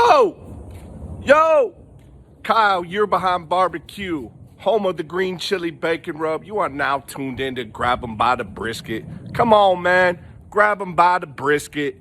Yo! Kyle, you're behind barbecue, home of the green chili bacon rub. You are now tuned in to Grab 'em by the Brisket. Come on, man. Grab 'em by the Brisket.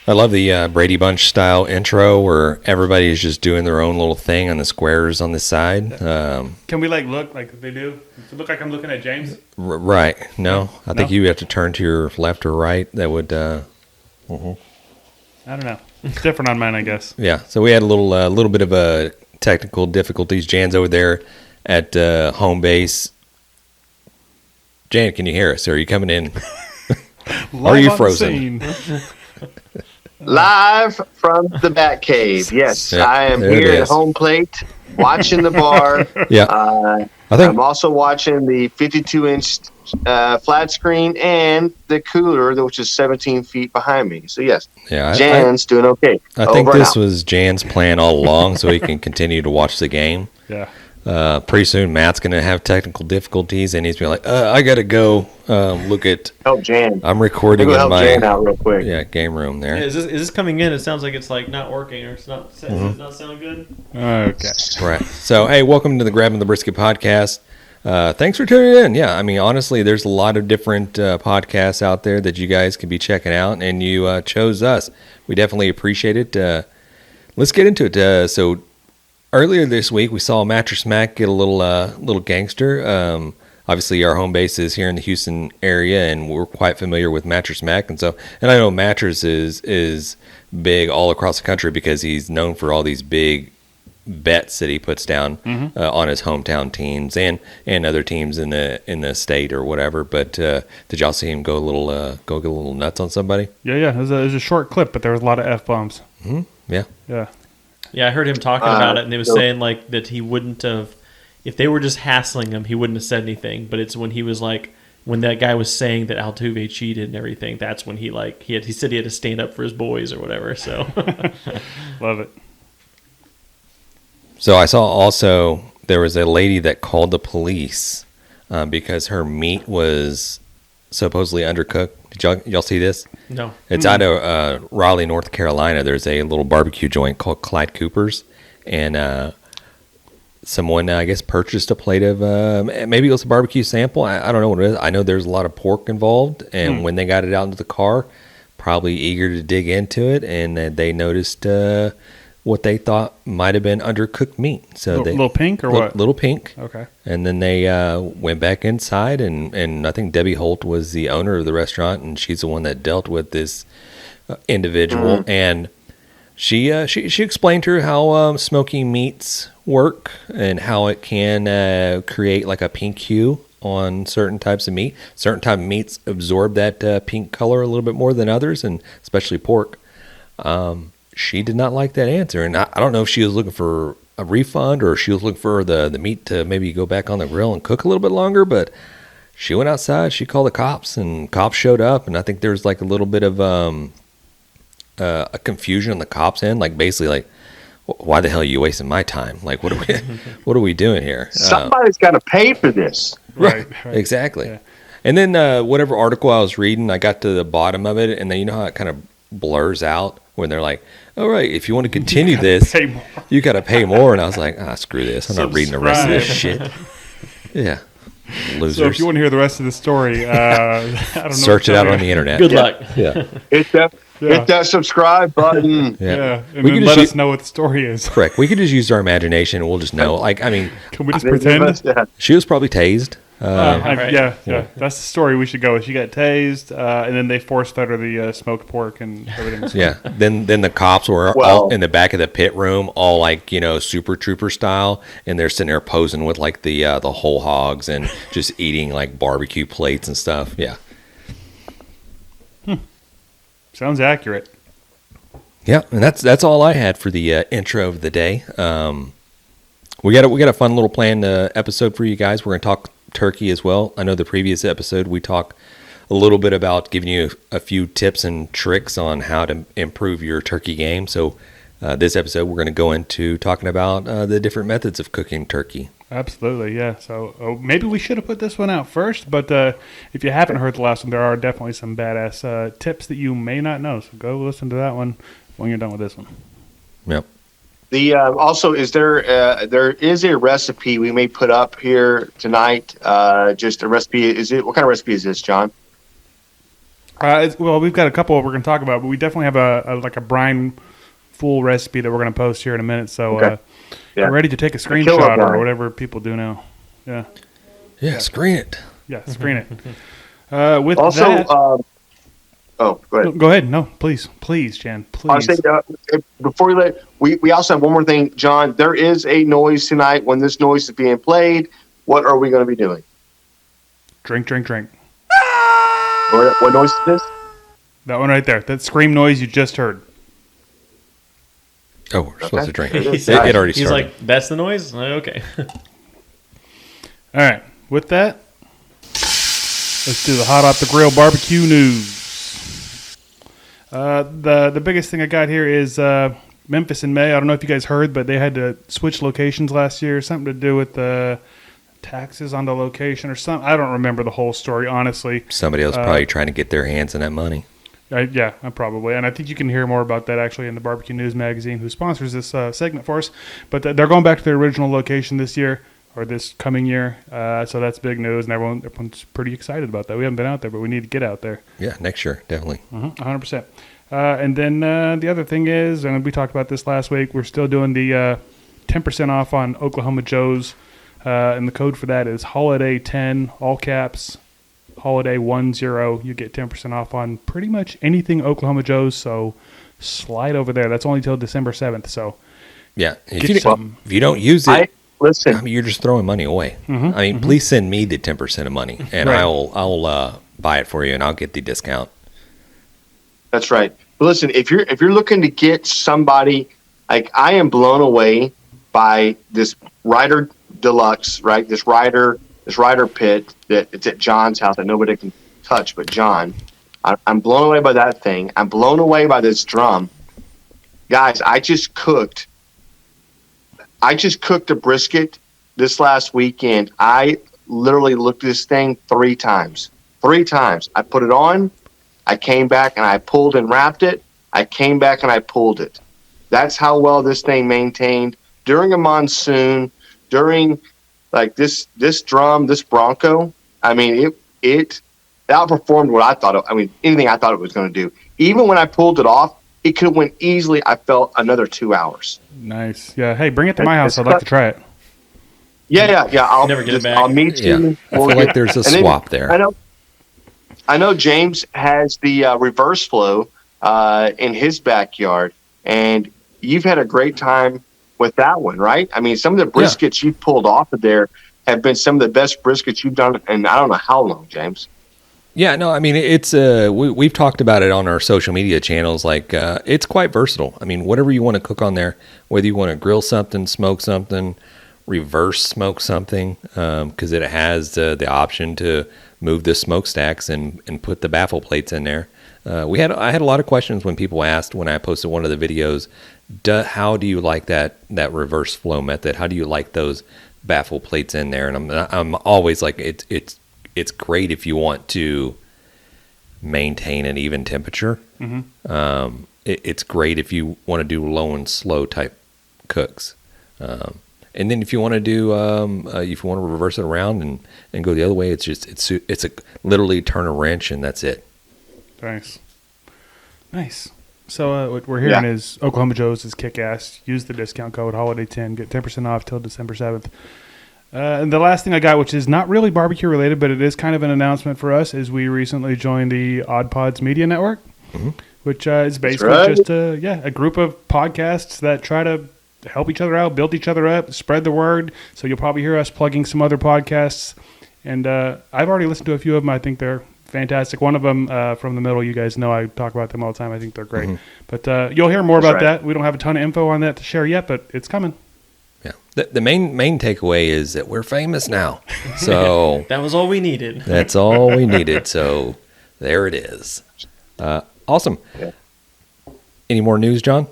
I love the Brady Bunch style intro where everybody is just doing their own little thing on the squares on the side. Can we look like they do? Does it look like I'm looking at James? Right. No, I think you have to turn to your left or right. That would. I don't know. It's different on mine, I guess. Yeah. So we had a little bit of technical difficulties. Jan's over there at home base. Jan, can you hear us? Or are you coming in? Or are you frozen? Live from the Batcave. Yes, yeah, I am here at home plate, watching the bar. Yeah, I'm also watching the 52-inch flat screen and the cooler, which is 17 feet behind me. So yes, Jan's doing okay. I think this was Jan's plan all along, so he can continue to watch the game. Yeah. Pretty soon, Matt's going to have technical difficulties, and he's going to be like, I got to go look at... Help Jan. I'm recording in my Jan out real quick. Game room there. Yeah, is this coming in? It sounds like it's not working, or it's not sound good. Okay. Right. So, hey, welcome to the Grabbing the Brisket podcast. Thanks for tuning in. Yeah, I mean, honestly, there's a lot of different podcasts out there that you guys can be checking out, and you chose us. We definitely appreciate it. Let's get into it. So, earlier this week, we saw Mattress Mac get a little gangster. Obviously, our home base is here in the Houston area, and we're quite familiar with Mattress Mac. And I know Mattress is big all across the country because he's known for all these big bets that he puts down on his hometown teams and other teams in the state or whatever. But did y'all see him go get a little nuts on somebody? Yeah. It was a short clip, but there was a lot of F-bombs. Mm-hmm. Yeah. Yeah, I heard him talking about it, and he was saying that he wouldn't have, if they were just hassling him, he wouldn't have said anything. But it's when he was when that guy was saying that Altuve cheated and everything, that's when he said he had to stand up for his boys or whatever. So, love it. So I saw also there was a lady that called the police because her meat was supposedly undercooked. Did y'all see this? No. It's out of Raleigh, North Carolina. There's a little barbecue joint called Clyde Cooper's, and someone, I guess, purchased a plate of, maybe it was a barbecue sample. I don't know what it is. I know there's a lot of pork involved, and when they got it out into the car, probably eager to dig into it, and they noticed what they thought might have been undercooked meat. So little pink or what? Little pink. Okay. And then they went back inside, and I think Debbie Holt was the owner of the restaurant, and she's the one that dealt with this individual. And she explained to her how smoky meats work and how it can create like a pink hue on certain types of meat. Certain type of meats absorb that pink color a little bit more than others, and especially pork. She did not like that answer, and I don't know if she was looking for a refund or if she was looking for the meat to maybe go back on the grill and cook a little bit longer, but she went outside, she called the cops, and cops showed up, and I think there's like a little bit of a confusion on the cops' end, basically why the hell are you wasting my time? What are we doing here? Somebody's got to pay for this. Right. Exactly. Yeah. And then whatever article I was reading, I got to the bottom of it, and then you know how it kind of blurs out when they're like, all right, if you want to continue this, you got to pay more. And I was like, screw this. I'm not reading the rest of this shit. Yeah. Losers. So if you want to hear the rest of the story, I don't know. Search it out on the internet. Good luck. Yeah. Hit that subscribe button. Yeah. And then let us know what the story is. Correct. We could just use our imagination and we'll just know. Can we just pretend? She was probably tased. Right. Yeah. That's the story we should go with. She got tased, and then they force-fed her the smoked pork and everything. Yeah. Then the cops were all in the back of the pit room, all Super Trooper style, and they're sitting there posing with the whole hogs and just eating barbecue plates and stuff. Yeah. Sounds accurate. Yeah, and that's all I had for the intro of the day. We got a fun little planned episode for you guys. We're going to talk turkey as well. I know the previous episode we talked a little bit about giving you a few tips and tricks on how to improve your turkey game. So this episode we're going to go into talking about the different methods of cooking turkey. Absolutely, yeah. So maybe we should have put this one out first, but if you haven't heard the last one, there are definitely some badass tips that you may not know. So go listen to that one when you're done with this one. Yep. The also is there is a recipe we may put up here tonight. Just a recipe. What kind of recipe is this, John? Well, we've got a couple we're going to talk about, but we definitely have a brine full recipe that we're going to post here in a minute. So Okay. We're ready to take a screenshot or whatever people do now. Yeah, Screen it. yeah, screen it. With Also, that, go ahead. go ahead. No, please, Jan, I was please. saying, before we also have one more thing, John. There is a noise tonight. When this noise is being played, what are we going to be doing? Drink. What noise is this? That one right there. That scream noise you just heard. Oh, we're supposed to drink. He It said- already He's started. like, that's the noise? Okay. All right. With that, let's do the hot off the grill barbecue news. The biggest thing I got here is Memphis in May. I don't know if you guys heard, but they had to switch locations last year. Something to do with the taxes on the location or something. I don't remember the whole story, honestly. Somebody else probably trying to get their hands on that money. Yeah, probably. And I think you can hear more about that actually in the Barbecue News magazine, who sponsors this segment for us. But they're going back to their original location this year, or this coming year. So that's big news, and everyone's pretty excited about that. We haven't been out there, but we need to get out there. Yeah, next year, definitely. 100%. And then the other thing is, and we talked about this last week, we're still doing the 10% off on Oklahoma Joe's. And the code for that is Holiday10, all caps, Holiday10. You get 10% off on pretty much anything Oklahoma Joe's, so slide over there. That's only till December 7th. So Yeah, if Get you don't use it, Listen, I mean, you're just throwing money away. I mean, please send me the 10% of money, and Right. I'll buy it for you, and I'll get the discount. that's right. But listen, if you're looking to get somebody, like, I am blown away by this Ryder Deluxe, right? This Ryder pit that it's at John's house that nobody can touch but John. I'm blown away by that thing. I'm blown away by this drum. Guys, I just cooked a brisket this last weekend. I literally looked at this thing 3 times. 3 times. I put it on, I came back and I pulled and wrapped it. I came back and I pulled it. That's how well this thing maintained during a monsoon, during like this drum, this Bronco. I mean, it outperformed what I thought. Anything I thought it was going to do. Even when I pulled it off, it could have went easily. I felt another 2 hours. nice. Yeah. Hey, bring it to my house. I'd like to try it. Yeah. I'll Never get it back. I'll meet you. Yeah, I feel like there's a And then, swap there. I know James has the reverse flow in his backyard, and you've had a great time with that one, right? I mean, some of the briskets you've pulled off of there have been some of the best briskets you've done in I don't know how long, James. Yeah, no, I mean, it's we've talked about it on our social media channels. Like, it's quite versatile. I mean, whatever you want to cook on there, whether you want to grill something, smoke something, reverse smoke something, because it has the option to move the smokestacks and put the baffle plates in there. I had a lot of questions when people asked when I posted one of the videos, how do you like that reverse flow method? How do you like those baffle plates in there? And I'm always like, it's great if you want to maintain an even temperature. It's great if you want to do low and slow type cooks. And then if you want to do, if you want to reverse it around and go the other way, it's a literally turn a wrench and that's it. Nice. So what we're hearing is Oklahoma Joe's is kick-ass. Use the discount code Holiday10. Get 10% off till December 7th. And the last thing I got, which is not really barbecue related, but it is kind of an announcement for us, is we recently joined the Oddpods Media Network, which is basically just a group of podcasts that try to help each other out, build each other up, spread the word. So you'll probably hear us plugging some other podcasts. And I've already listened to a few of them. I think they're fantastic. One of them from the middle, you guys know I talk about them all the time. I think they're great. Mm-hmm. But you'll hear more That's about right. that. We don't have a ton of info on that to share yet, but it's coming. Yeah. The main takeaway is that we're famous now. So That was all we needed. that's all we needed. So there it is. Awesome. Yeah. Any more news, John?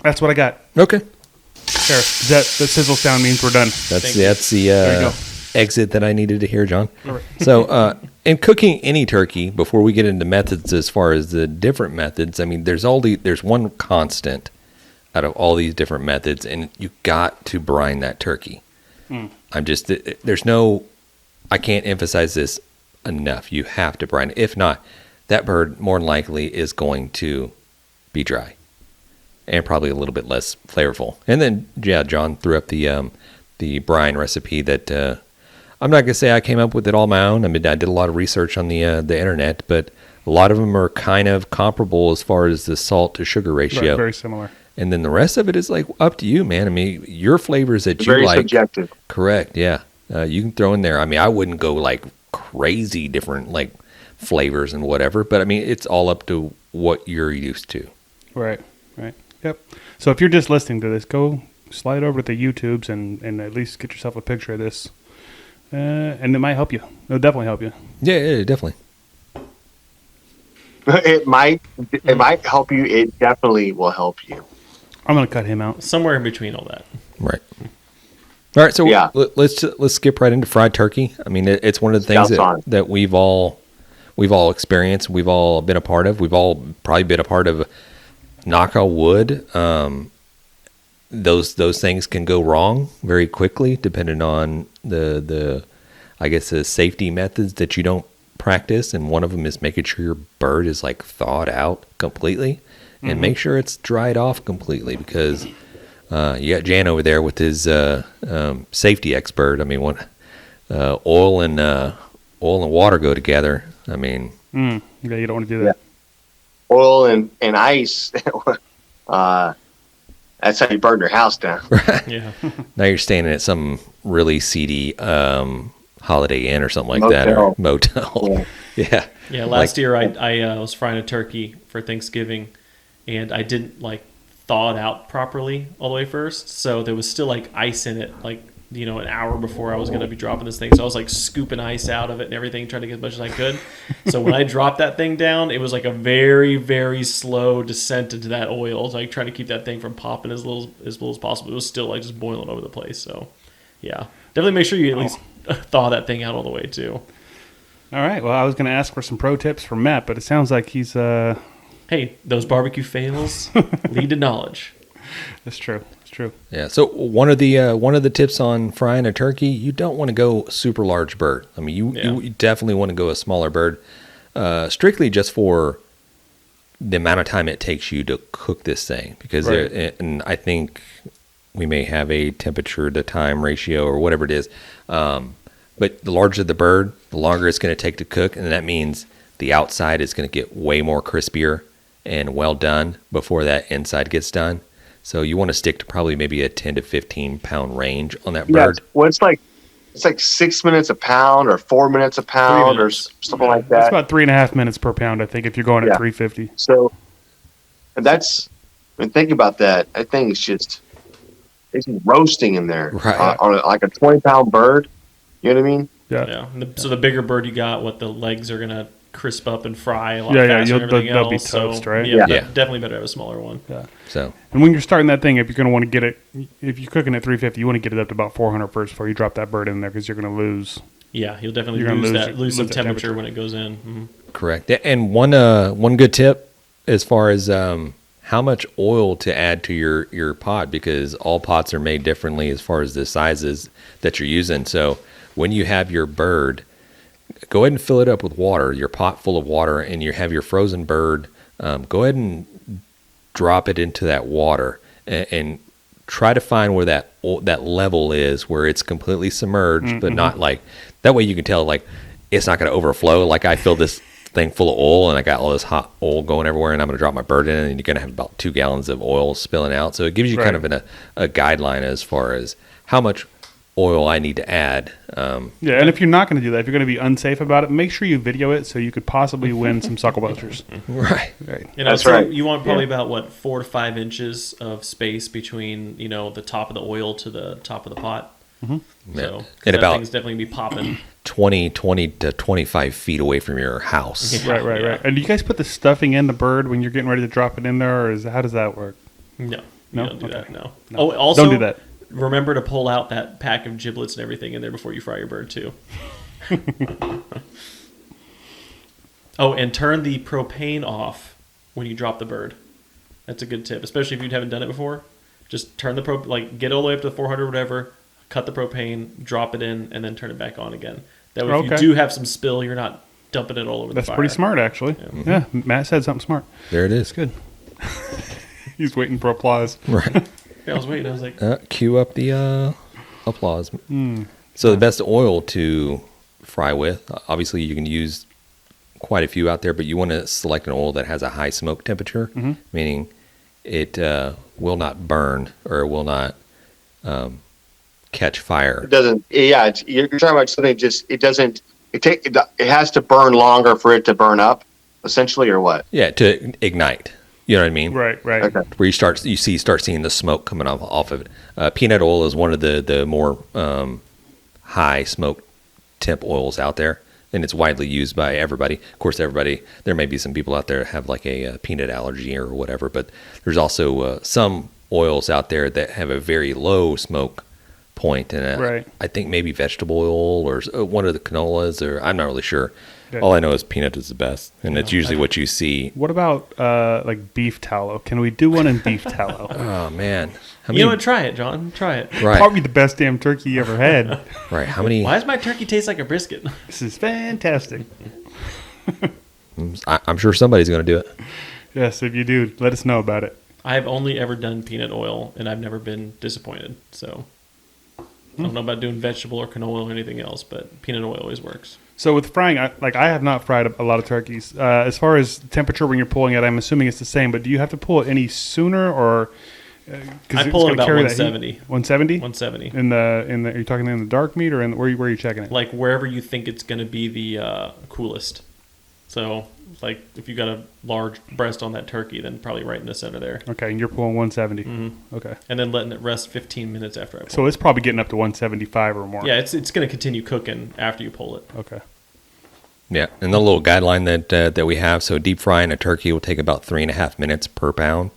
That's what I got. Okay. There. The sizzle sound means we're done. That's you. the There you go. exit that I needed to hear, John. All right. So, in cooking any turkey, before we get into methods as far as the different methods, I mean, there's one constant out of all these different methods, and you got to brine that turkey. I can't emphasize this enough. You have to brine it. If not, that bird more than likely is going to be dry and probably a little bit less flavorful. And then, yeah, John threw up the brine recipe that I'm not gonna say I came up with it all my own. I mean, I did a lot of research on the internet, but a lot of them are kind of comparable as far as the salt to sugar ratio. Right, very similar. And then the rest of it is like up to you, man. I mean, your flavors that you Very like. subjective. Correct. Yeah. You can throw in there. I mean, I wouldn't go like crazy different like flavors and whatever, but I mean, it's all up to what you're used to. Right. Yep. So if you're just listening to this, go slide over to the YouTubes and at least get yourself a picture of this. And it might help you. It'll definitely help you. Yeah, definitely. It might help you. It definitely will help you. I'm going to cut him out. Somewhere in between all that. Right. All right. So Yeah. let's skip right into fried turkey. I mean, it's one of the things Scouts on. that we've all experienced. We've all been a part of. We've all probably been a part of. Knock on wood. Those things can go wrong very quickly, depending on the safety methods that you don't practice. And one of them is making sure your bird is like thawed out completely, and make sure it's dried off completely, because you got Jan over there with his safety expert. I mean, when oil and water go together, I mean, Yeah, you don't want to do that. Oil and ice. That's how you burn your house down. Yeah. now you're staying at some really seedy Holiday Inn or something like that, or motel. Yeah. Yeah, last year I was frying a turkey for Thanksgiving, and I didn't like thaw it out properly all the way first, so there was still like ice in it, like, you know, an hour before I was going to be dropping this thing. So I was like scooping ice out of it and everything, trying to get as much as I could. So when I dropped that thing down, it was like a very, very slow descent into that oil. So like trying to keep that thing from popping as little as possible. It was still like just boiling over the place. So yeah, definitely make sure you at least thaw that thing out all the way too. All right. Well, I was going to ask for some pro tips from Matt, but it sounds like he's... Hey, those barbecue fails lead to knowledge. It's true. Yeah. So one of the tips on frying a turkey, you don't want to go super large bird. I mean, you definitely want to go a smaller bird, strictly just for the amount of time it takes you to cook this thing. Because and I think we may have a temperature to time ratio or whatever it is. But the larger the bird, the longer it's going to take to cook, and that means the outside is going to get way more crispier and well done before that inside gets done. So you want to stick to probably maybe a 10 to 15 pound range on that bird. Yeah, well, it's like 6 minutes a pound or 4 minutes a pound or something like that. It's about 3.5 minutes per pound, I think, if you're going at 350. So, and think about that. That thing is just, it's roasting in there. Right. On like a 20-pound bird. You know what I mean? Yeah. So the bigger bird you got, the legs are going to crisp up and fry a lot Yeah, faster and everything they'll be else. toast, right? Yeah, Yeah. definitely better to have a smaller one. Yeah. So And when you're starting that thing, if you're going to want to get it, if you're cooking at 350, you want to get it up to about 400 first before you drop that bird in there, because you're going to lose. Yeah, you'll definitely You're gonna lose lose some that temperature temperature. when it goes in. Mm-hmm. correct. And one good tip as far as how much oil to add to your pot, because all pots are made differently as far as the sizes that you're using. So when you have your bird, go ahead and fill it up with water, your pot full of water, and you have your frozen bird. Go ahead and drop it into that water and try to find where that level is, where it's completely submerged, but not like that way you can tell like it's not going to overflow. Like I filled this thing full of oil and I got all this hot oil going everywhere, and I'm going to drop my bird in, and you're going to have about 2 gallons of oil spilling out. So it gives you kind of a guideline as far as how much oil I need to add. Yeah, and if you're not going to do that, if you're going to be unsafe about it, make sure you video it so you could possibly win some Sucklebusters. Right. That's right. You want probably about 4 to 5 inches of space between the top of the oil to the top of the pot. Mm-hmm. So And that about thing's definitely gonna be popping. 20 to 25 feet away from your house. Yeah. Right. And do you guys put the stuffing in the bird when you're getting ready to drop it in there, or how does that work? No, No? you don't do Okay. that. No. Oh, also Don't do that. Remember to pull out that pack of giblets and everything in there before you fry your bird too. Oh, and turn the propane off when you drop the bird. That's a good tip, especially if you haven't done it before. Just turn the get all the way up to 400 or whatever, cut the propane, drop it in, and then turn it back on again. That way, if you do have some spill, you're not dumping it all over the fire. That's pretty smart, actually. Yeah, Matt said something smart. There it is. Good. He's waiting for applause. Right. I was waiting. I was like, Cue up the applause. So the best oil to fry with, obviously you can use quite a few out there, but you want to select an oil that has a high smoke temperature, meaning it will not burn or will not catch fire. It doesn't. Yeah, you're talking about something. It has to burn longer for it to burn up, essentially, or what? Yeah, to ignite. You know what I mean? Right. Okay. Where you start seeing the smoke coming off of it. Peanut oil is one of the more high smoke temp oils out there, and it's widely used by everybody. Of course, there may be some people out there that have like a peanut allergy or whatever, but there's also some oils out there that have a very low smoke point, and I think maybe vegetable oil or one of the canolas, or I'm not really sure. Yeah. All I know is peanut is the best, and it's usually what you see. What about like beef tallow? Can we do one in beef tallow? Oh man, you know what? Try it, John. Try it. Right. Probably the best damn turkey you ever had. Right. How many? Why does my turkey taste like a brisket? This is fantastic. I'm sure somebody's going to do it. Yes, if you do, let us know about it. I've only ever done peanut oil, and I've never been disappointed. So I don't know about doing vegetable or canola or anything else, but peanut oil always works. So with frying, I have not fried a lot of turkeys. As far as temperature when you're pulling it, I'm assuming it's the same. But do you have to pull it any sooner, or I pull it about 170. 170. 170. In the are you talking in the dark meat or where are you checking it? Like wherever you think it's going to be the coolest. So like if you got a large breast on that turkey, then probably right in the center there. Okay, and you're pulling 170. Mm-hmm. Okay. And then letting it rest 15 minutes after I pull. So it's probably getting up to 175 or more. Yeah, it's going to continue cooking after you pull it. Okay. Yeah, and the little guideline that we have, so deep frying a turkey will take about 3.5 minutes per pound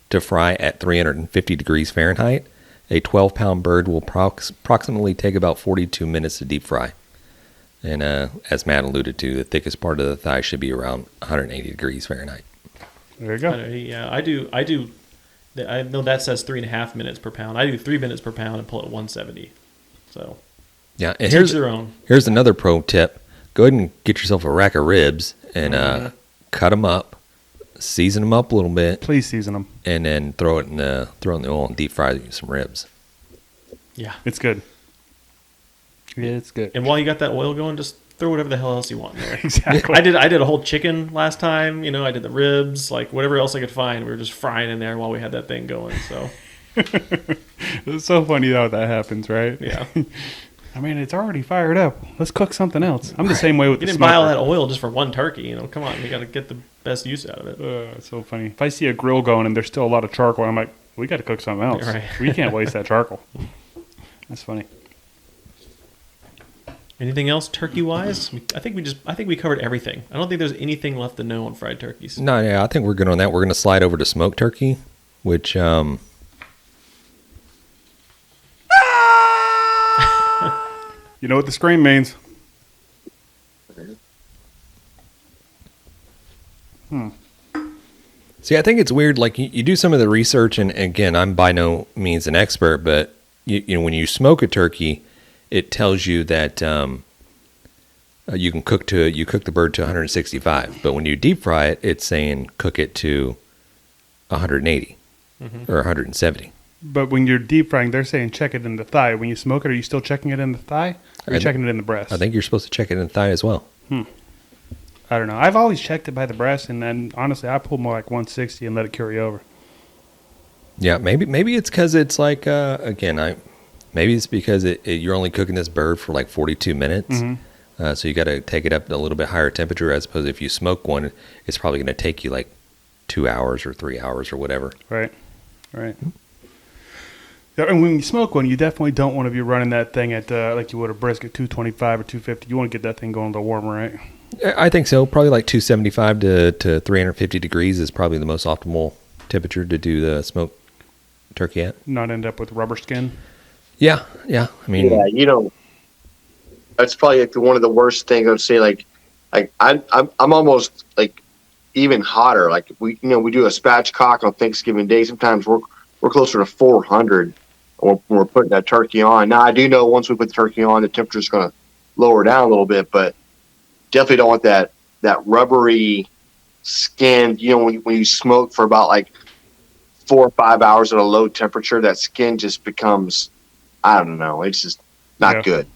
to fry at 350 degrees Fahrenheit. A 12-pound bird will approximately take about 42 minutes to deep fry. And as Matt alluded to, the thickest part of the thigh should be around 180 degrees Fahrenheit. There you go. Yeah, I do. I know that says 3.5 minutes per pound. I do 3 minutes per pound and pull it 170. So yeah, and here's your own. Here's another pro tip. Go ahead and get yourself a rack of ribs and cut them up, season them up a little bit. Please season them, and then throw it in the oil and deep fry some ribs. Yeah, it's good. Yeah, it's good. And while you got that oil going, just throw whatever the hell else you want in there. Exactly. I did a whole chicken last time. I did the ribs, like whatever else I could find. We were just frying in there while we had that thing going. So it's so funny how that happens, right? Yeah. I mean, it's already fired up. Let's cook something else. I'm the same way with the smoker. You didn't buy all that oil just for one turkey. Come on, we got to get the best use out of it. It's so funny. If I see a grill going and there's still a lot of charcoal, I'm like, we got to cook something else. Right. We can't waste that charcoal. That's funny. Anything else turkey-wise? I think we covered everything. I don't think there's anything left to know on fried turkeys. No, yeah, I think we're good on that. We're going to slide over to smoked turkey, which you know what the scream means. See, I think it's weird. Like you do some of the research, and again, I'm by no means an expert, but you know, when you smoke a turkey, it tells you that you can cook the bird to 165. But when you deep fry it, it's saying cook it to 180 or 170. But when you're deep frying, they're saying check it in the thigh. When you smoke it, are you still checking it in the thigh? Or are you checking it in the breast? I think you're supposed to check it in the thigh as well. I don't know. I've always checked it by the breast, and then honestly, I pull more like 160 and let it carry over. Yeah, maybe it's because it's like again, Maybe it's because you're only cooking this bird for like 42 minutes. So you got to take it up to a little bit higher temperature, as opposed to if you smoke one, it's probably going to take you like 2 hours or 3 hours or whatever. Right. Yeah, and when you smoke one, you definitely don't want to be running that thing at like you would a brisket, 225 or 250. You want to get that thing going a little warmer, right? I think so. Probably like 275 to 350 degrees is probably the most optimal temperature to do the smoked turkey at. Not end up with rubber skin. Yeah. I mean, yeah, that's probably like one of the worst things I'd say. Like I'm almost like even hotter. Like we do a spatchcock on Thanksgiving Day. Sometimes we're closer to 400 when we're putting that turkey on. Now I do know once we put the turkey on, the temperature's going to lower down a little bit, but definitely don't want that rubbery skin. When you smoke for about like 4 or 5 hours at a low temperature, that skin just becomes, I don't know, it's just not good.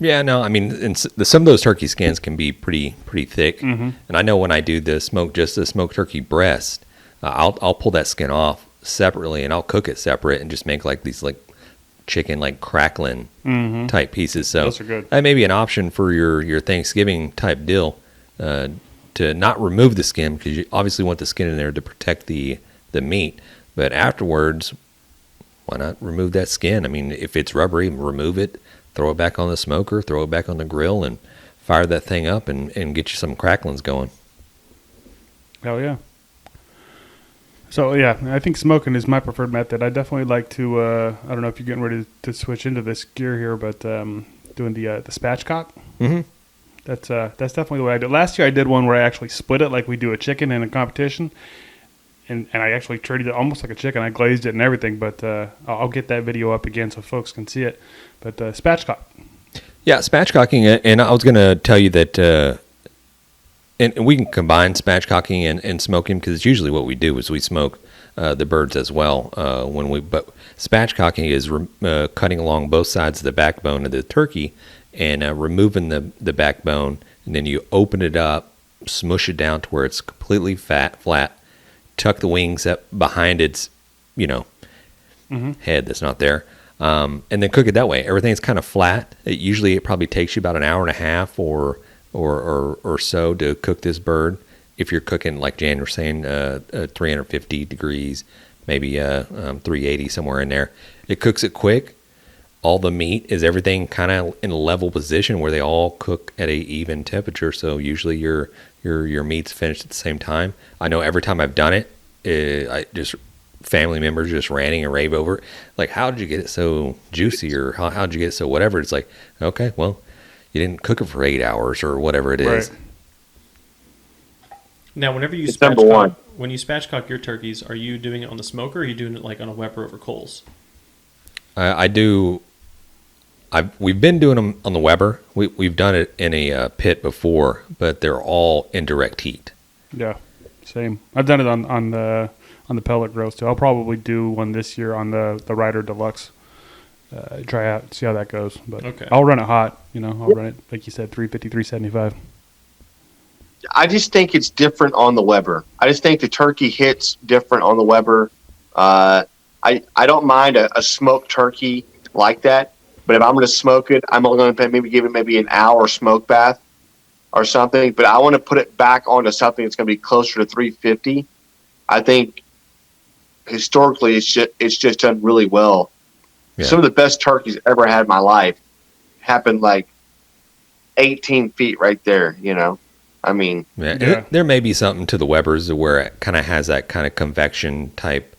Yeah, no, I mean, some of those turkey skins can be pretty thick. And I know when I do the smoked turkey breast, I'll pull that skin off separately and I'll cook it separate and just make like these like chicken like crackling type pieces. So those are good. That may be an option for your Thanksgiving type deal, to not remove the skin, because you obviously want the skin in there to protect the meat. But afterwards, why not remove that skin? I mean, if it's rubbery, remove it, throw it back on the smoker, throw it back on the grill, and fire that thing up and get you some cracklings going. Hell yeah. So, yeah, I think smoking is my preferred method. I definitely like to, I don't know if you're getting ready to switch into this gear here, but doing the spatchcock. That's definitely the way I do it. Last year I did one where I actually split it like we do a chicken in a competition. And I actually treated it almost like a chicken. I glazed it and everything, but I'll get that video up again so folks can see it. But spatchcock. Yeah, spatchcocking, and I was going to tell you that, and we can combine spatchcocking and smoking, because it's usually what we do is we smoke the birds as well. But spatchcocking is cutting along both sides of the backbone of the turkey and removing the backbone, and then you open it up, smush it down to where it's completely flat. Tuck the wings up behind its, head that's not there, and then cook it that way. Everything's kind of flat. It probably takes you about an hour and a half or so to cook this bird. If you're cooking, like Jan was saying, 350 degrees, maybe 380, somewhere in there. It cooks it quick. All the meat is everything kind of in a level position where they all cook at a even temperature. So usually your meat's finished at the same time. I know every time I've done it, family members just ranting and rave over it. Like, how did you get it so juicy, or how did you get it so whatever? It's like, okay, well, you didn't cook it for 8 hours or whatever it is. Right. Now, whenever you when you spatchcock your turkeys, are you doing it on the smoker, or are you doing it like on a Weber over coals? I do. We've been doing them on the Weber. We've done it in a pit before, but they're all indirect heat. Yeah, same. I've done it on the pellet grills too. I'll probably do one this year on the Rider Deluxe. Try out, see how that goes. But okay. I'll run it hot. I'll run it like you said, 350, 375. I just think it's different on the Weber. I just think the turkey hits different on the Weber. I don't mind a smoked turkey like that. But if I'm going to smoke it, I'm only going to give it an hour smoke bath or something. But I want to put it back onto something that's going to be closer to 350. I think historically it's just done really well. Yeah. Some of the best turkeys I ever had in my life happened like 18 feet right there, I mean. Yeah. There may be something to the Webers where it kind of has that kind of convection type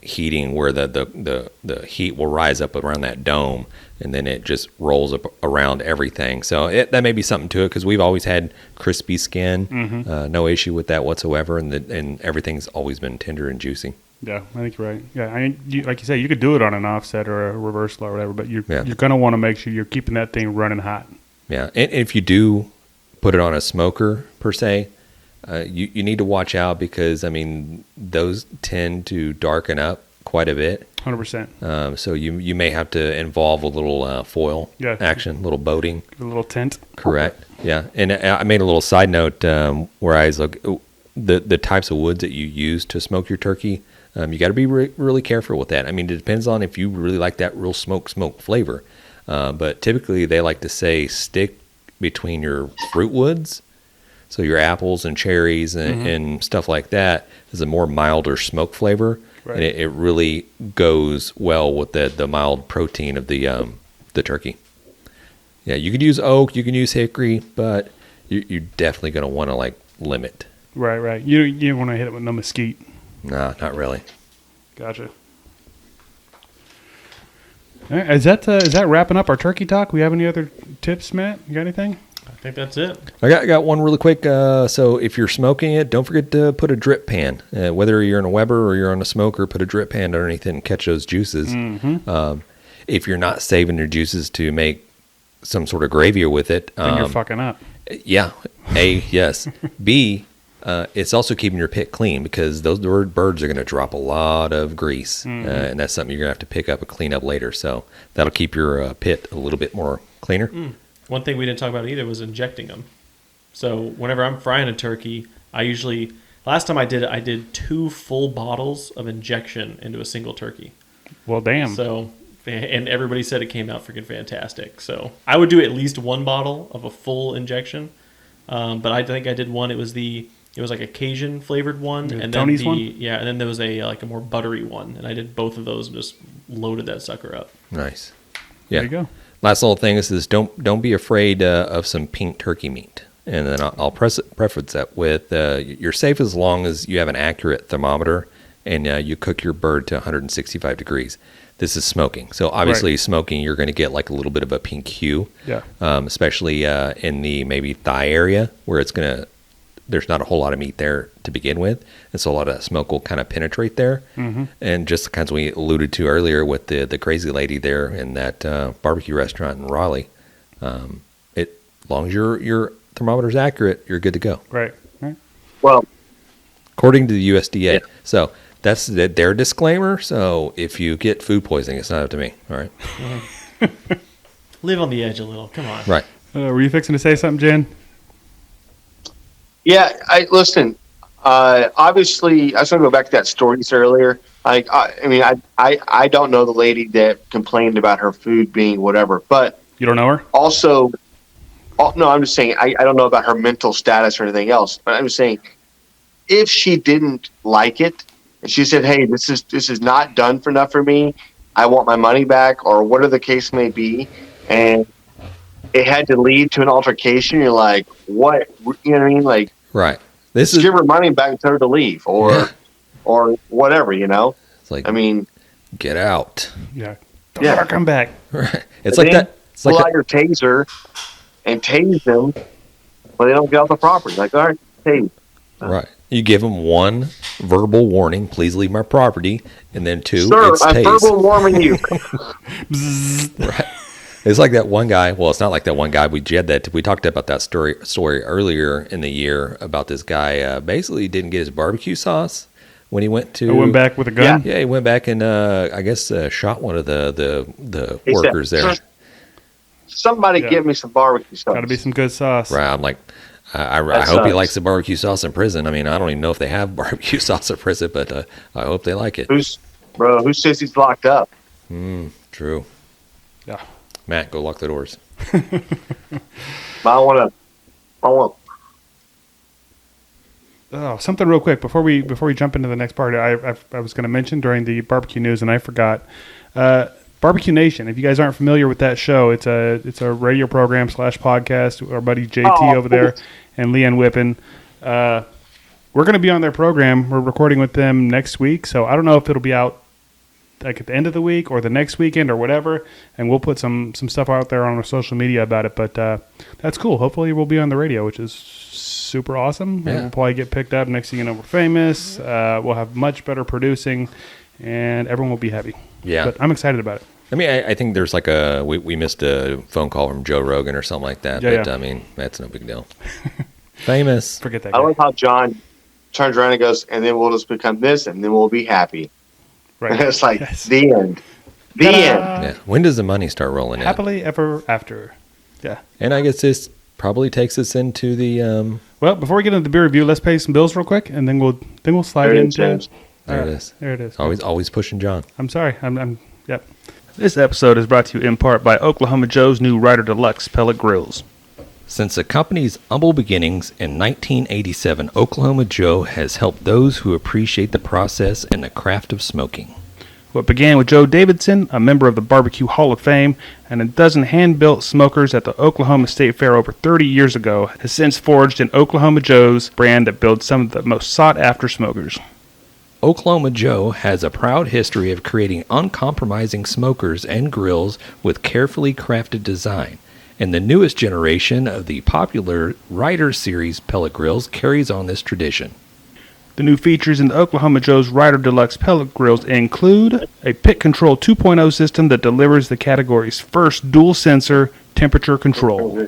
heating where the heat will rise up around that dome, and then it just rolls up around everything. So that may be something to it, because we've always had crispy skin, no issue with that whatsoever, and everything's always been tender and juicy. Yeah, I think you're right. Yeah, like you say, you could do it on an offset or a reversal or whatever, but you're going to want to make sure you're keeping that thing running hot. Yeah, and if you do put it on a smoker per se, you need to watch out, because, I mean, those tend to darken up quite a bit. 100%. So you may have to involve a little foil action, a little boating. A little tint. Correct. Yeah. And I made a little side note where I was like, the types of woods that you use to smoke your turkey, You got to be really careful with that. I mean, it depends on if you really like that real smoke flavor. But typically they like to say stick between your fruit woods. So your apples and cherries and stuff like that is a more milder smoke flavor. Right. And it really goes well with the mild protein of the turkey. Yeah, you could use oak, you can use hickory, but you're definitely going to want to like limit. Right. You want to hit it with no mesquite. No, not really. Gotcha. All right, is that wrapping up our turkey talk? We have any other tips, Matt? You got anything? I think that's it. I got one really quick. So if you're smoking it, don't forget to put a drip pan. Whether you're in a Weber or you're on a smoker, put a drip pan underneath it and catch those juices. Mm-hmm. If you're not saving your juices to make some sort of gravy with it, then you're fucking up. Yeah. A, yes. B, it's also keeping your pit clean because those birds are going to drop a lot of grease, and that's something you're going to have to pick up and clean up later. So that'll keep your pit a little bit more cleaner. One thing we didn't talk about either was injecting them. So whenever I'm frying a turkey, last time I did 2 full bottles of injection into a single turkey. Well, damn. So, and everybody said it came out freaking fantastic. So I would do at least 1 bottle of a full injection. But I think I did one. It was like a Cajun flavored one, and Tony's then one? Yeah, and then there was a more buttery one, and I did both of those and just loaded that sucker up. Nice. Yeah. There you go. Last little thing is don't be afraid of some pink turkey meat, and then I'll preface that with you're safe as long as you have an accurate thermometer and you cook your bird to 165 degrees. This is smoking, so obviously smoking you're going to get like a little bit of a pink hue, especially in the maybe thigh area where there's not a whole lot of meat there to begin with, and so a lot of that smoke will kind of penetrate there. Mm-hmm. And just kind of we alluded to earlier with the crazy lady there in that barbecue restaurant in Raleigh, as long as your thermometer's accurate, you're good to go. Right. Well, according to the USDA. Yeah. So that's their disclaimer. So if you get food poisoning, it's not up to me. All right. Live on the edge a little. Come on. Right. Were you fixing to say something, Jen? yeah, listen. Obviously, I was going to go back to that story earlier. I don't know the lady that complained about her food being whatever, but You don't know her? also, no, I'm just saying I don't know about her mental status or anything else. But I'm just saying, if she didn't like it and she said, "Hey, this is not done for enough for me. I want my money back," or whatever the case may be, and it had to lead to an altercation, you're like, "What?" You know what I mean? Like, Right. Just give her money back and tell her to leave, or whatever. You know? It's like, I mean, get out. Yeah. Don't ever come back. Right. It's like that. It's pull like out your taser and tase them, but they don't get off the property. Like, all right, tase. right. You give them 1 verbal warning, please leave my property, and then 2, Sir, it's I'm tase. verbal warning you. Right. It's like that one guy. Well, it's not like that one guy. We talked about that story earlier in the year about this guy. Basically, didn't get his barbecue sauce when he went to. I went back with a gun. Yeah, he went back and I guess shot one of the He workers said, there. Somebody give me some barbecue sauce. Got to be some good sauce. Right. I'm like, I That hope he sucks. likes the barbecue sauce in prison. I mean, I don't even know if they have barbecue sauce in prison, but I hope they like it. Who says he's locked up? True. Yeah. Matt, go lock the doors. I want. Oh, something real quick before we jump into the next part. I was going to mention during the barbecue news, and I forgot. Barbecue Nation. If you guys aren't familiar with that show, it's a radio program / podcast. Our buddy JT over there and Leanne Whippen. We're going to be on their program. We're recording with them next week, so I don't know if it'll be out like at the end of the week or the next weekend or whatever. And we'll put some stuff out there on our social media about it. But that's cool. Hopefully, we'll be on the radio, which is super awesome. Yeah. We'll probably get picked up. Next thing you know, we're famous. We'll have much better producing, and everyone will be happy. Yeah. But I'm excited about it. I mean, I think there's like we missed a phone call from Joe Rogan or something like that. Yeah, but yeah. I mean, that's no big deal. Famous. Forget that I guy. love how John turns around and goes, and then we'll just become this, and then we'll be happy. Right. It's like Yes. the end. The Ta-da! end. Yeah. When does the money start rolling in? Happily ever after. Yeah. And I guess this probably takes us into the Well, before we get into the beer review, let's pay some bills real quick, and then we'll slide Very into intense. There it is. There it is. Always pushing John. I'm sorry. Yep. This episode is brought to you in part by Oklahoma Joe's new Ryder Deluxe pellet grills. Since the company's humble beginnings in 1987, Oklahoma Joe has helped those who appreciate the process and the craft of smoking. What began with Joe Davidson, a member of the Barbecue Hall of Fame, and a dozen hand-built smokers at the Oklahoma State Fair over 30 years ago, has since forged an Oklahoma Joe's brand that builds some of the most sought-after smokers. Oklahoma Joe has a proud history of creating uncompromising smokers and grills with carefully crafted design, and the newest generation of the popular Ryder Series pellet grills carries on this tradition. The new features in the Oklahoma Joe's Ryder Deluxe pellet grills include a Pit Control 2.0 system that delivers the category's first dual-sensor temperature control.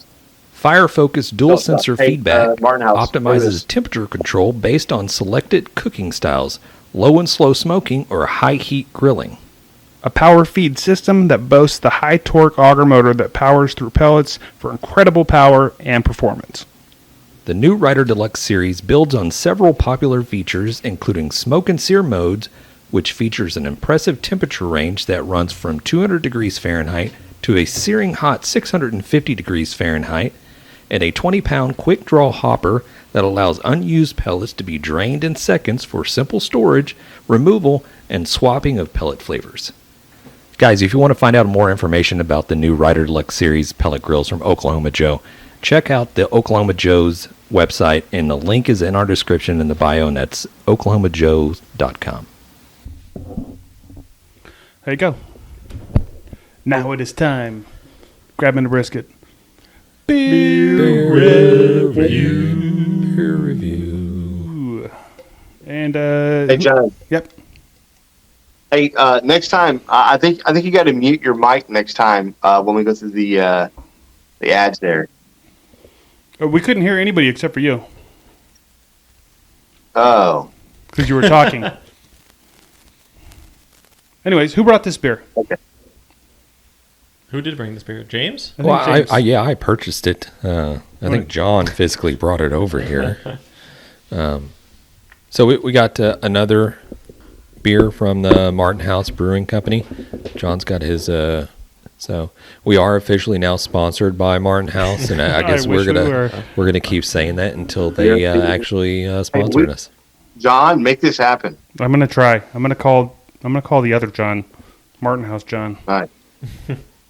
Fire-focused dual-sensor feedback Martinhouse, optimizes temperature control based on selected cooking styles, low and slow smoking, or high-heat grilling. A power feed system that boasts the high-torque auger motor that powers through pellets for incredible power and performance. The new Ryder Deluxe series builds on several popular features, including smoke and sear modes, which features an impressive temperature range that runs from 200 degrees Fahrenheit to a searing hot 650 degrees Fahrenheit, and a 20-pound quick-draw hopper that allows unused pellets to be drained in seconds for simple storage, removal, and swapping of pellet flavors. Guys, if you want to find out more information about the new Ryder Deluxe series pellet grills from Oklahoma Joe, check out the Oklahoma Joe's website, and the link is in our description in the bio, and that's oklahomajoes.com. There you go. Now it is time. Grabbing the brisket. Beer review. And Hey, John. Yep. Hey, next time, I think you got to mute your mic next time when we go through the ads there. We couldn't hear anybody except for you Oh, because you were talking. Anyways, who brought this beer? okay. Who did bring this beer? James? I think James. I purchased it. I think John physically brought it over here. So we got another beer from the Martin House Brewing Company. John's got his. So we are officially now sponsored by Martin House, and I guess we're gonna keep saying that until they actually sponsor us. John, make this happen. I'm gonna try. I'm gonna call the other John, Martin House John. All right.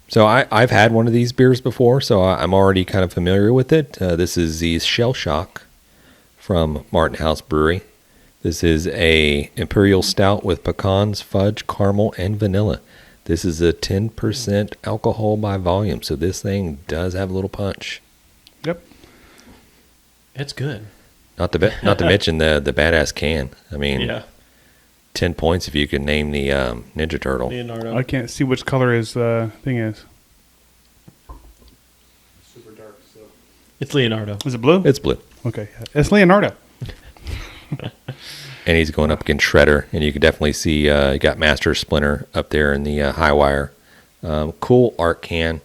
So I've had one of these beers before, so I'm already kind of familiar with it. This is the Shell Shock from Martin House Brewery. This is a Imperial Stout with pecans, fudge, caramel, and vanilla. This is a 10% alcohol by volume, so this thing does have a little punch. Yep. It's good. Not to mention the badass can. I mean, Yeah. 10 points if you can name the Ninja Turtle. Leonardo. I can't see which color his thing is. Super dark. So. It's Leonardo. Is it blue? It's blue. Okay. It's Leonardo. And he's going up against Shredder, and you can definitely see you got Master Splinter up there in the high wire. Cool art can.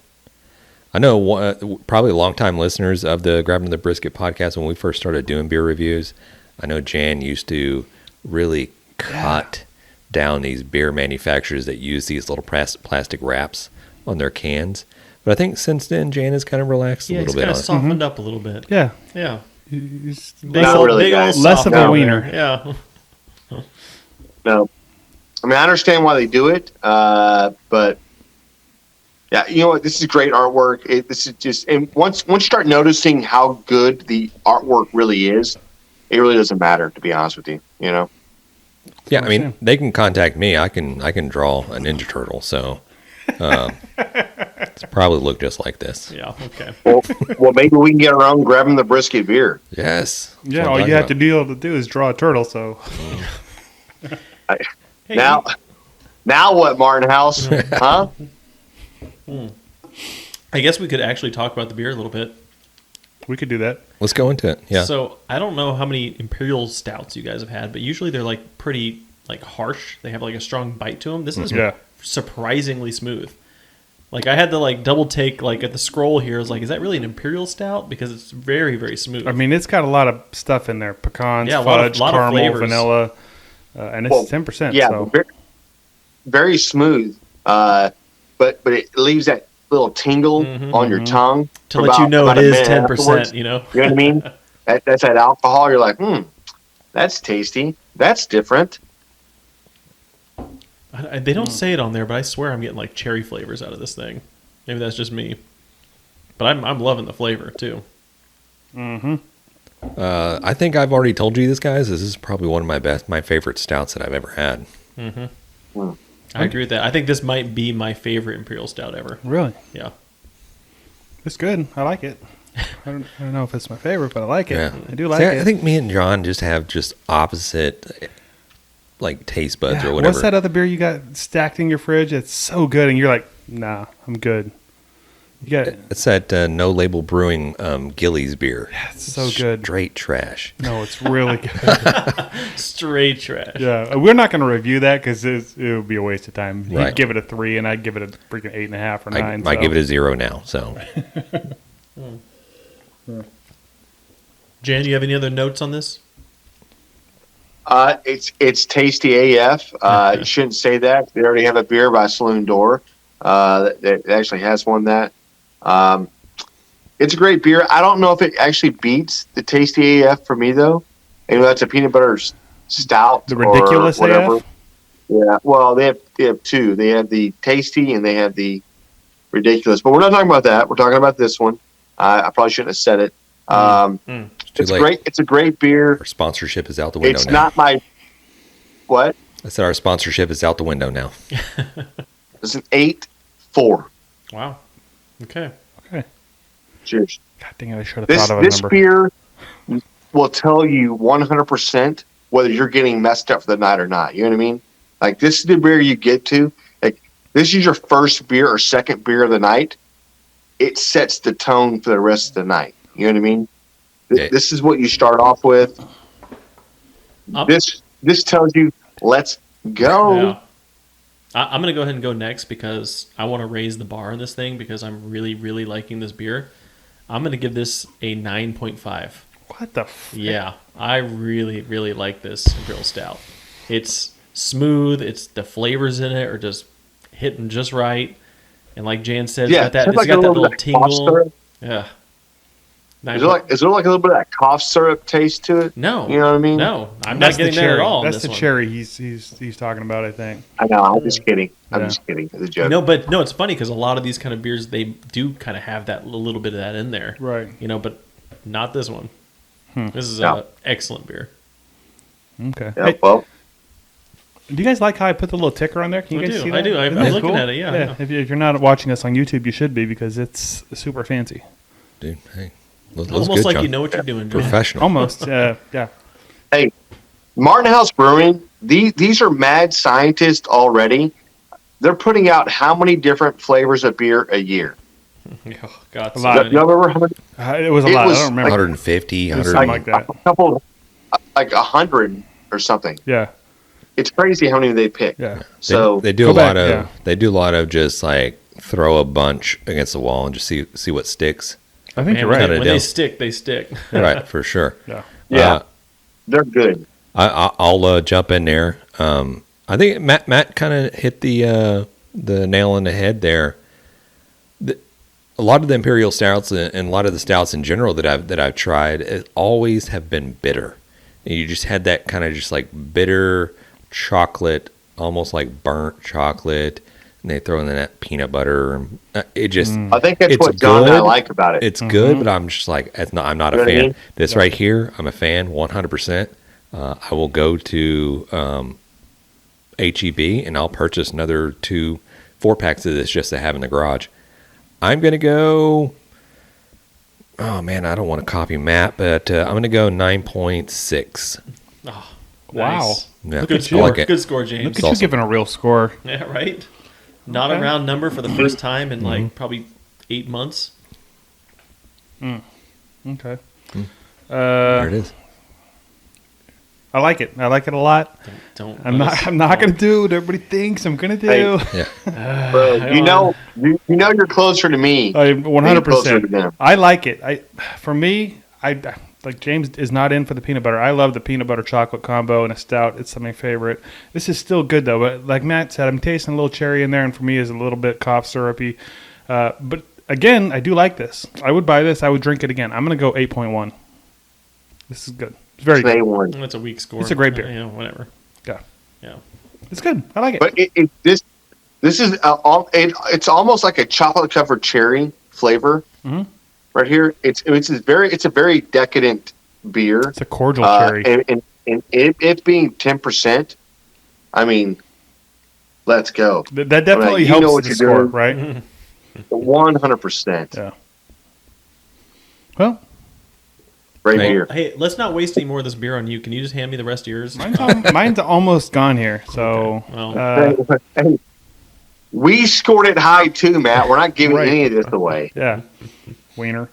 I know probably longtime listeners of the Grabbing the Brisket podcast, when we first started doing beer reviews, I know Jan used to really cut down these beer manufacturers that use these little plastic wraps on their cans. But I think since then, Jan has kind of relaxed a little bit on It's it. kind of softened up a little bit. Yeah. Yeah. He's Not really, guys. less of a wiener. Yeah. No, I mean I understand why they do it, but yeah, you know what? This is great artwork. This is just, and once you start noticing how good the artwork really is, it really doesn't matter. To be honest with you, you know. Yeah, I mean, they can contact me. I can draw a Ninja Turtle, so it's probably look just like this. Yeah. Okay. Well, maybe we can get our own Grabbing the Brisket beer. Yes. Yeah, That's all what I'm you have to talking be able to do is draw a turtle. So Hey, Now what, Martin House? Huh? I guess we could actually talk about the beer a little bit. we could do that. about. Let's go into it. Yeah. So I don't know how many Imperial stouts you guys have had, but usually they're like pretty like harsh. They have like a strong bite to them. This is Yeah. surprisingly smooth. Like I had to like double take like at the scroll here. I was like, is that really an Imperial stout? Because it's very, very smooth. I mean, it's got a lot of stuff in there: pecans, Yeah, a fudge, lot of caramel, flavors. vanilla. and it's 10%. Yeah, so. very, very smooth. But it leaves that little tingle on your tongue to let you know it is 10%. You know what I mean? That's that alcohol. You're like, that's tasty. That's different. They don't say it on there, but I swear I'm getting like cherry flavors out of this thing. Maybe that's just me, but I'm loving the flavor too. I think I've already told you this, guys. This is probably one of my favorite stouts that I've ever had. I agree with that. I think this might be my favorite Imperial Stout ever. Really? Yeah. It's good. I like it. I don't know if it's my favorite, but I like it. Yeah. I do like See, it. I think me and John just have just opposite, like, taste buds or whatever. What's that other beer you got stacked in your fridge? It's so good, and you're like, nah, I'm good. You got It's that No Label Brewing Gillies beer. Yeah, it's so good. Straight trash. No, it's really good. Straight trash. Yeah, we're not going to review that because it would be a waste of time. You'd Right. give it a 3, and I'd give it a freaking 8.5 or 9. I give it a 0 now. So Jan, you have any other notes on this? It's tasty AF. You shouldn't say that. They already have a beer by Saloon Door that actually has one that. It's a great beer. I don't know if it actually beats the Tasty AF for me though. And that's a peanut butter stout. The ridiculous or whatever. AF. Yeah. Well, they have two. They have the Tasty and they have the ridiculous. But we're not talking about that. We're talking about this one. I probably shouldn't have said it. It's late. great. It's a great beer. our sponsorship is out the window It's now. not my what? I said our sponsorship is out the window now. It's an 8.4. Wow. Okay. Cheers. God dang it, I should have thought of a This number. beer will tell you 100% whether you're getting messed up for the night or not. You know what I mean? Like, this is the beer you get to. Like, this is your first beer or second beer of the night. It sets the tone for the rest of the night. You know what I mean? Yeah. This is what you start off with. This tells you, let's go. Yeah. I'm going to go ahead and go next because I want to raise the bar on this thing because I'm really, really liking this beer. I'm going to give this a 9.5. What the f- Yeah, I really, really like this Imperial Stout. It's smooth. It's the flavors in it are just hitting just right. And like Jan said, Yeah, it's got it's like that a little little bit of cough tingle. syrup. Yeah. Is there like a little bit of that cough syrup taste to it? No. You know what I mean? No, I'm That's not getting the that cherry. at all. That's in the this one. cherry he's talking about, I think. I know. I'm just kidding. I'm Yeah. just kidding. It's a joke. No, but no, it's funny because a lot of these kind of beers, they do kind of have that little bit of that in there. Right. You know, but not this one. This is No. an excellent beer. Okay. Yeah, Hey, well, do you guys like how I put the little ticker on there? Can you I guys do. see that? I do. I'm Isn't that looking cool? at it, yeah. If you're not watching us on YouTube, you should be because it's super fancy. Dude, hey. Looks Almost good, like John. you know what you're doing. Jan. Professional. Almost. Yeah. hey, Martin House Brewing, these are mad scientists already. They're putting out how many different flavors of beer a year? Oh, God, A so lot. many. You remember how many? It was a It lot. was I don't remember. 150, It was 100. something like that. A couple, like 100 or something. Yeah. It's crazy how many they pick. Yeah. So They do Go a lot back, of yeah. they do a lot of just like throw a bunch against the wall and just see what sticks. I think Man, you're when right. Kinda they deal. stick, they stick. Right, for sure. Yeah. yeah, they're good. I'll jump in there. I think Matt kind of hit the nail on the head there. A lot of the Imperial stouts and a lot of the stouts in general that I've tried always have been bitter. And you just had that kind of just like bitter chocolate, almost like burnt chocolate, and they throw in that peanut butter. And it just I think that's it's what John and I good. like about it. It's good, but I'm just like I'm not You a know what I fan. mean? This right here, I'm a fan 100%. I will go to HEB and I'll purchase another 2 4-packs of this just to have in the garage. I'm going to go, oh man, I don't want to copy Matt, but I'm going to go 9.6. Oh, Wow. nice. Yeah, Good I score. like it. Good score, James. Look at you giving a real score. Yeah, right? Not Okay. a round number for the first time in like probably 8 months. Okay. There it is. I like it. I like it a lot. Don't. I'm not going to do what everybody thinks I'm going to do. Yeah. Bro, you know you're closer to me. I'm than you're closer to 100%. them. I like it. For me, Like James is not in for the peanut butter. I love the peanut butter chocolate combo and a stout. It's my favorite. This is still good though. But like Matt said, I'm tasting a little cherry in there, and for me, is a little bit cough syrupy. But again, I do like this. I would buy this. I would drink it again. I'm gonna go 8.1. This is good. It's very good. A1. That's a weak score. It's a great beer. Whatever. Yeah, Yeah. it's good. I like it. But this is it's almost like a chocolate covered cherry flavor right here. It's a very decadent beer. It's a cordial cherry. And it being 10%. I mean, let's go. That definitely you helps know what the you're score, doing. right? 100%. Yeah. Well, Great beer. Hey, let's not waste any more of this beer on you. Can you just hand me the rest of yours? mine's almost gone here. So, Okay. Well. Hey, we scored it high too, Matt. We're not giving Right. any of this away. yeah, wiener.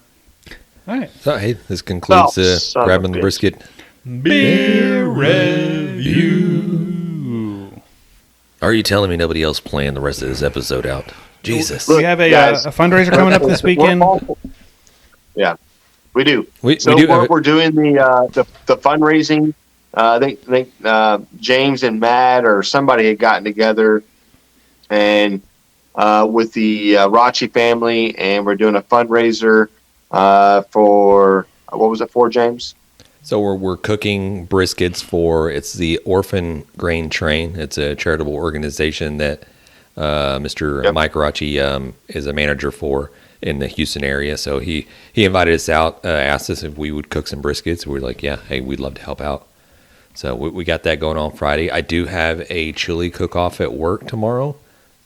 All right. So, hey, this concludes son of a grabbing the bitch. brisket. Beer review. Are you telling me nobody else planned the rest of this episode out? Jesus. We have a guys. fundraiser coming up this weekend. Yeah, we do. We So do have we're doing the fundraising. I think James and Matt or somebody had gotten together, and with the Rachi family, and we're doing a fundraiser for what was it for, James? So we're cooking briskets for, it's the Orphan Grain Train. It's a charitable organization that Mr. Mike Rachi is a manager for in the Houston area. So he invited us out, asked us if we would cook some briskets. We were like, yeah, hey, we'd love to help out. So we got that going on Friday. I do have a chili cook-off at work tomorrow.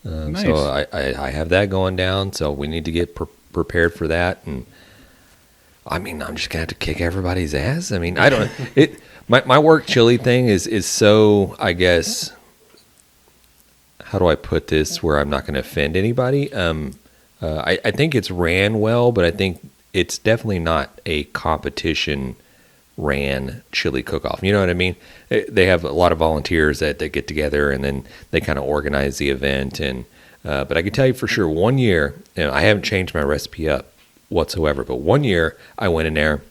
Nice. So I have that going down. So we need to get prepared for that. And I mean, I'm just gonna have to kick everybody's ass. I mean, I don't. My work chili thing is so, I guess. How do I put this where I'm not going to offend anybody? I think it's ran well, but I think it's definitely not a competition ran chili cook-off. You know what I mean? They have a lot of volunteers that get together, and then they kind of organize the event. And but I can tell you for sure, one year, and I haven't changed my recipe up whatsoever, but one year I went in there,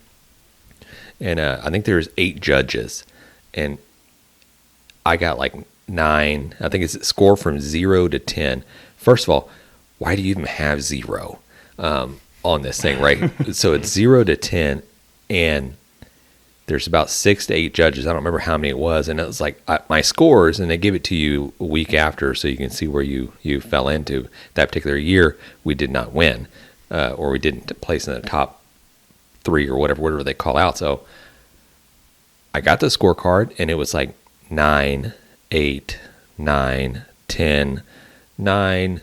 and I think there's 8 judges, and I got like 9. I think it's a score from 0 to 10. First of all, why do you even have 0 on this thing, right? So it's 0 to 10, and there's about 6 to 8 judges. I don't remember how many it was, and it was like my scores, and they give it to you a week after, so you can see where you fell into. That particular year, we did not win, or we didn't place in the top 3 or whatever they call out. So I got the scorecard, and it was like 9, 8, 9, 10, 9,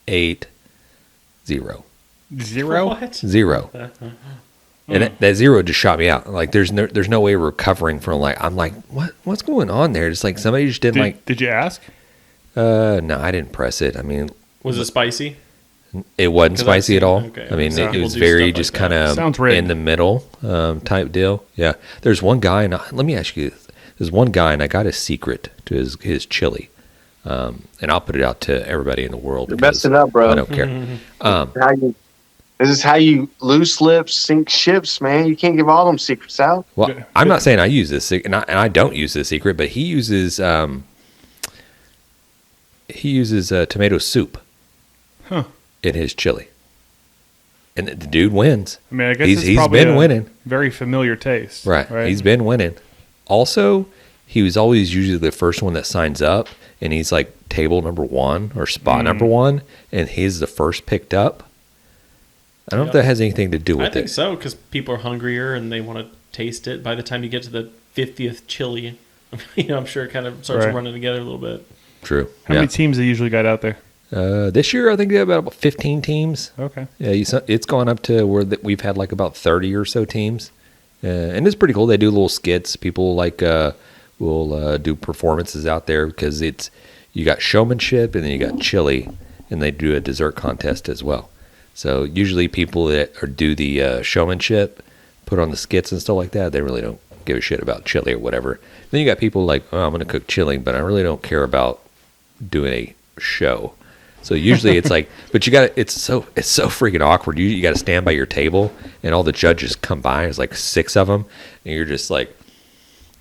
8, 0. 0? What? 0. And that 0 just shot me out. Like there's no way of recovering from, like, I'm like, what's going on there? It's like somebody just didn't Did you ask? No, I didn't press it. I mean, Was it spicy? it wasn't spicy at all. Okay. I mean, So it we'll was do very stuff just like kind that. of Sounds rigged. in the middle type deal. Yeah. There's one guy, and let me ask you this. There's one guy, and I got a secret to his chili. And I'll put it out to everybody in the world. You're because messing up, bro. I don't care. This is how you lose lips, sink ships, man. You can't give all them secrets out. Well, I'm not saying I use this, and I don't use this secret, but he uses tomato soup in his chili, and the dude wins. I mean, I guess he's probably been winning. Very familiar taste. Right. He's been winning. Also, he was always usually the first one that signs up, and he's like table number 1 or spot number 1, and he's the first picked up. I don't know if that has anything to do with it. I think so, because people are hungrier and they want to taste it. By the time you get to the 50th chili, I'm sure it kind of starts Right. running together a little bit. True. How many teams they usually got out there? This year, I think they have about 15 teams. Okay. Yeah, it's gone up to where we've had like about 30 or so teams, and it's pretty cool. They do little skits. People will do performances out there because you got showmanship and then you got chili, and they do a dessert contest as well. So usually people that do the showmanship, put on the skits and stuff like that, they really don't give a shit about chili or whatever. Then you got people like, oh, I'm going to cook chili, but I really don't care about doing a show. So usually it's like, but it's so freaking awkward. You got to stand by your table, and all the judges come by. There's like 6 of them, and you're just like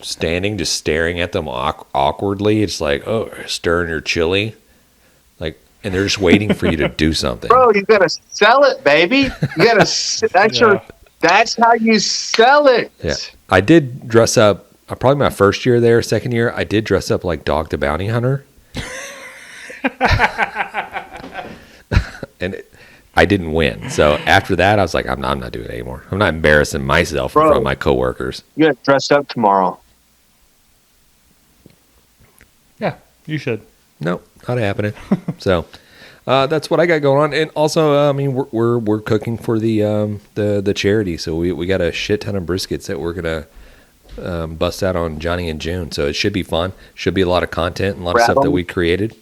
standing, just staring at them awkwardly. It's like, oh, stirring your chili, like, and they're just waiting for you to do something. Bro, you gotta sell it, baby. You gotta. That's how you sell it. Yeah, I did dress up. Probably my first year there, second year, I did dress up like Dog the Bounty Hunter. And I didn't win. So after that, I was like, I'm not doing it anymore. I'm not embarrassing myself in front of my coworkers. You gotta dress up tomorrow. Yeah, you should. No, not happening. So that's what I got going on. And also, I mean, we're cooking for the charity. So we got a shit ton of briskets that we're gonna bust out on Johnny in June. So it should be fun. Should be a lot of content and a lot of stuff that we created.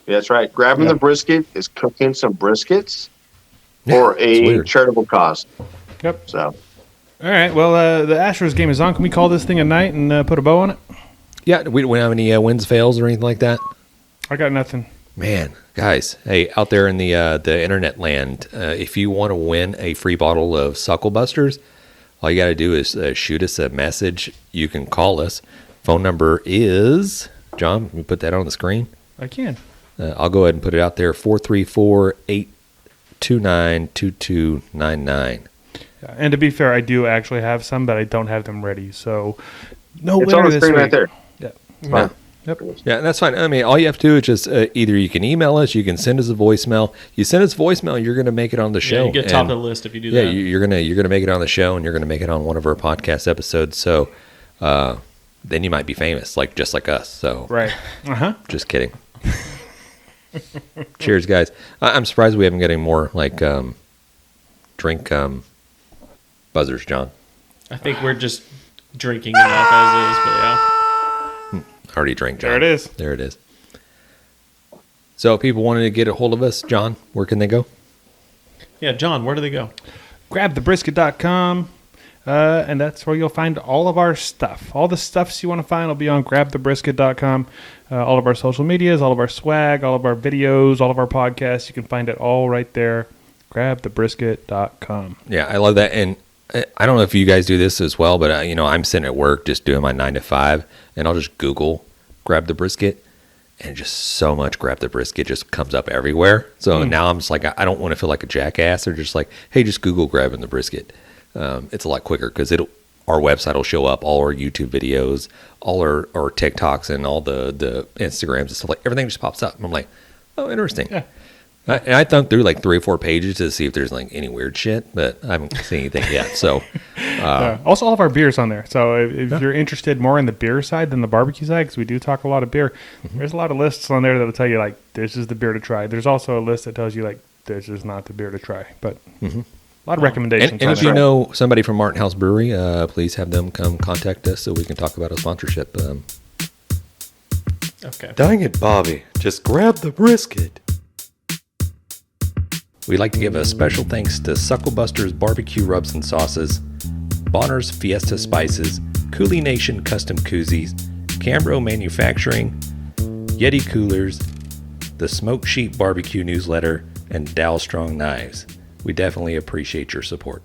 Yeah, that's right. Grabbing the brisket is cooking some briskets for a charitable cause. Yep. So, all right. Well, the Astros game is on. Can we call this thing a night and put a bow on it? Yeah. We don't have any wins, fails, or anything like that. I got nothing. Man, guys, hey, out there in the internet land, if you want to win a free bottle of Sucklebusters, all you got to do is shoot us a message. You can call us. Phone number is, John, can we put that on the screen? I can. I'll go ahead and put it out there, 434-829-2299. And to be fair, I do actually have some, but I don't have them ready. So no it's winner on the this screen week. right there. Yeah. Yeah. Yep. Yeah, that's fine. I mean, all you have to do is just either you can email us, you can send us a voicemail. You send us a voicemail, you're going to make it on the show. Yeah, you get top of the list if you do that. that. Yeah, you're gonna make it on the show, and you're gonna make it on one of our podcast episodes. So then you might be famous, just like us. So Right. Just kidding. Cheers, guys. I'm surprised we haven't got any more drink buzzers, John. I think we're just drinking enough as is, but yeah. Already drank, John. There it is. There it is. So if people wanted to get a hold of us, John, where can they go? Yeah, John, where do they go? GrabTheBrisket.com. And that's where you'll find all of our stuff. All the stuffs you want to find will be on GrabTheBrisket.com. All of our social medias, all of our swag, all of our videos, all of our podcasts. You can find it all right there. GrabTheBrisket.com. Yeah, I love that. And I don't know if you guys do this as well, but I'm sitting at work just doing my 9 to 5, and I'll just Google Grab the Brisket, and just so much Grab the Brisket just comes up everywhere. So now I'm just like, I don't want to feel like a jackass. They're just like, hey, just Google Grabbing the Brisket. It's a lot quicker because our website will show up, all our YouTube videos, all our TikToks, and all the Instagrams and stuff. Like everything just pops up. And I'm like, oh, interesting. Yeah. And I thumbed through 3 or 4 pages to see if there's any weird shit, but I haven't seen anything yet. So, also all of our beers on there. So if you're interested more in the beer side than the barbecue side, because we do talk a lot of beer, there's a lot of lists on there that'll tell you this is the beer to try. There's also a list that tells you this is not the beer to try. But a lot of recommendations. And if you know somebody from Martin House Brewery, please have them come contact us so we can talk about a sponsorship. Okay. Dang it, Bobby! Just grab the brisket. We'd like to give a special thanks to Sucklebusters Barbecue Rubs and Sauces, Bolner's Fiesta Spices, CoolieNation Custom Koozies, Cambro Manufacturing, YETI Coolers, the Smoke Sheep Barbecue Newsletter, and Dalstrong Knives. We definitely appreciate your support.